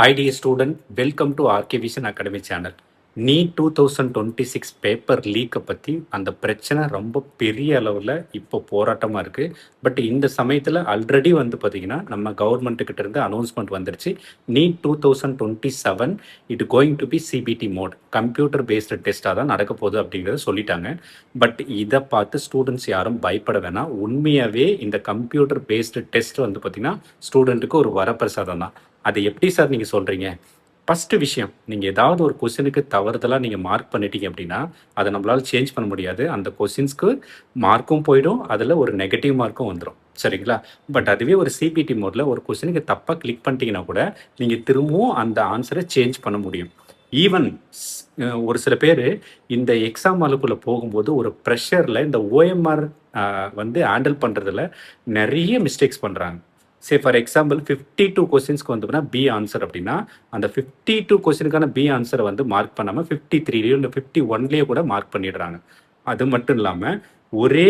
Hi dear student, welcome to RK Vision Academy channel. NEET 2026 paper லீக்கை பற்றி அந்த பிரச்சனை ரொம்ப பெரிய அளவில் இப்போ போராட்டமாக இருக்குது. பட் இந்த சமயத்தில் ஆல்ரெடி வந்து பார்த்திங்கன்னா நம்ம கவர்மெண்ட்டுக்கிட்ட இருந்து அனௌன்ஸ்மெண்ட் வந்துருச்சு. NEET 2027 it going to be CBT mode, computer based டெஸ்ட்டாக தான் நடக்க போகுது அப்படிங்கிறத சொல்லிட்டாங்க. பட் இதை பார்த்து ஸ்டூடெண்ட்ஸ் யாரும் பயப்பட வேணாம். உண்மையாகவே இந்த கம்ப்யூட்டர் பேஸ்டு டெஸ்ட் வந்து பார்த்திங்கன்னா ஸ்டூடெண்ட்டுக்கு ஒரு வரப்பிரசாதம் தான். அதை எப்படி சார் நீங்கள் சொல்கிறீங்க? ஃபஸ்ட்டு விஷயம், நீங்கள் ஏதாவது ஒரு கொஸ்டினுக்கு தவறுதலாக நீங்கள் மார்க் பண்ணிட்டீங்க அப்படின்னா அதை நம்மளால் சேஞ்ச் பண்ண முடியாது. அந்த கொஸ்டின்ஸ்க்கு மார்க்கும் போயிடும், அதில் ஒரு நெகட்டிவ் மார்க்கும் வந்துடும். சரிங்களா? பட் அதுவே ஒரு சிபிடி மோடில் ஒரு கொஸ்டினுக்கு தப்பாக கிளிக் பண்ணிட்டீங்கன்னா கூட நீங்கள் திரும்பவும் அந்த ஆன்சரை சேஞ்ச் பண்ண முடியும். ஈவன் ஒரு சில பேர் இந்த எக்ஸாம் ஹாலுக்குள்ளே போகும்போது ஒரு ப்ரெஷரில் இந்த ஓஎம்ஆர் வந்து ஹேண்டில் பண்ணுறதுல நிறைய மிஸ்டேக்ஸ் பண்ணுறாங்க. சே ஃபார் எக்ஸாம்பிள் 52 கொஸ்டின்ஸ்க்கு வந்து பி ஆன்சர் அப்படின்னா அந்த 52 கொஸ்டினுக்கான பி ஆன்சரை வந்து மார்க் பண்ணாமல் 53லேயோ இல்லை 51லேயோ கூட மார்க் பண்ணிடுறாங்க. அது மட்டும் இல்லாமல் ஒரே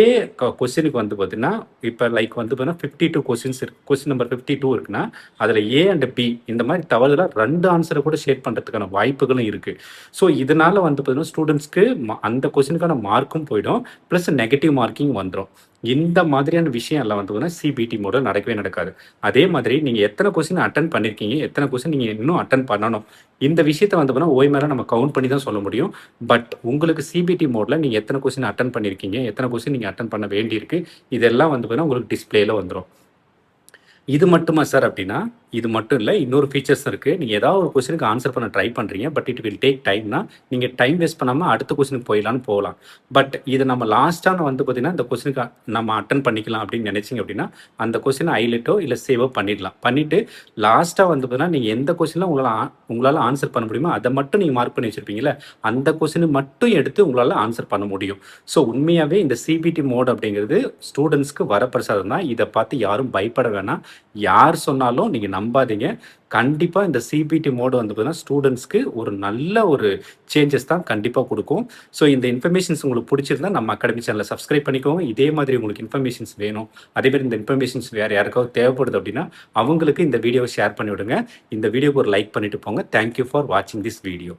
கொஸ்டினுக்கு வந்து பார்த்தீங்கன்னா இப்போ லைக் வந்து பார்த்தீங்கன்னா 52 கொஸ்டின்ஸ் இருக்கு, கொஸ்டின் நம்பர் 52 இருக்குன்னா அதில் ஏ அண்ட் பி இந்த மாதிரி தவறுதலாக 2 ஆன்சரை கூட ஷேர் பண்ணுறதுக்கான வாய்ப்புகளும் இருக்குது. ஸோ இதனால வந்து பார்த்தீங்கன்னா ஸ்டூடெண்ட்ஸ்க்கு அந்த கொஸ்டினுக்கான மார்க்கும் போயிடும், ப்ளஸ் நெகட்டிவ் மார்க்கிங் வந்துடும். இந்த மாதிரியான விஷயம் எல்லாம் வந்து பார்த்தீங்கன்னா சிபிடி மோடில் நடக்கவே நடக்காது. அதே மாதிரி நீங்கள் எத்தனை கொஸ்டின் அட்டன் பண்ணியிருக்கீங்க, எத்தனை கொஸ்டின் நீங்கள் இன்னும் அட்டன் பண்ணணும், இந்த விஷயத்தை வந்து பார்த்தீங்கன்னா ஓய்மேல நம்ம கவுண்ட் பண்ணி தான் சொல்ல முடியும். பட் உங்களுக்கு சிபிடி மோடில் நீங்கள் எத்தனை கொஸ்டின் அட்டன் பண்ணியிருக்கீங்க, எத்தனை கொஸ்டின் நீங்கள் அட்டன் பண்ண வேண்டியிருக்கு, இதெல்லாம் வந்து பார்த்தீங்கன்னா உங்களுக்கு டிஸ்பிளேல வந்துடும். இது மட்டுமா சார் அப்படின்னா, இது மட்டும் இல்லை, இன்னொரு ஃபீச்சர்ஸ் இருக்குது. நீங்கள் ஏதாவது ஒரு கொஸ்டினுக்கு ஆன்சர் பண்ண ட்ரை பண்ணுறீங்க, பட் இட் வில் டேக் டைம்னா நீங்கள் டைம் வேஸ்ட் பண்ணாமல் அடுத்த கொஸ்டினுக்கு போகலாம். பட் இது நம்ம லாஸ்ட்டான வந்து பார்த்தீங்கன்னா இந்த கொஸ்டினுக்கு நம்ம அட்டன் பண்ணிக்கலாம் அப்படின்னு நினைச்சிங்க அப்படின்னா அந்த கொஸ்டினை ஹைலைட்டோ இல்லை சேவோ பண்ணிடலாம். பண்ணிவிட்டு லாஸ்ட்டாக வந்து பார்த்தீங்கன்னா நீங்கள் எந்த கொஸ்டினில் உங்களால் ஆன்சர் பண்ண முடியுமோ அதை மட்டும் நீங்கள் மார்க் பண்ணி வச்சுருப்பீங்களே, அந்த கொஸ்டினை மட்டும் எடுத்து உங்களால் ஆன்சர் பண்ண முடியும். ஸோ உண்மையாகவே இந்த சிபிடி மோட் அப்படிங்கிறது ஸ்டூடெண்ட்ஸ்க்கு வரப்பிரசாதம் தான். இதை பார்த்து யாரும் பயப்பட வேணாம். யார் சொன்னாலும் நீங்கள் நம்பாதீங்க. கண்டிப்பாக இந்த சிபிடி மோடு வந்து பார்த்தீங்கன்னா ஸ்டூடெண்ட்ஸ்க்கு ஒரு நல்ல ஒரு சேஞ்சஸ் தான் கண்டிப்பாக கொடுக்கும். ஸோ இந்த இன்ஃபர்மேஷன்ஸ் உங்களுக்கு பிடிச்சிருந்தா நம்ம அகாடமி சேனலை சப்ஸ்கிரைப் பண்ணிக்கோங்க. இதே மாதிரி உங்களுக்கு இன்ஃபர்மேஷன்ஸ் வேணும், அதேமாதிரி இந்த இன்ஃபர்மேஷன்ஸ் வேறு யாருக்காவது தேவைப்படுது அப்படின்னா அவங்களுக்கு இந்த வீடியோவை ஷேர் பண்ணிவிடுங்க. இந்த வீடியோக்கு ஒரு லைக் பண்ணிட்டு போங்க. தேங்க்யூ ஃபார் வாட்சிங் திஸ் வீடியோ.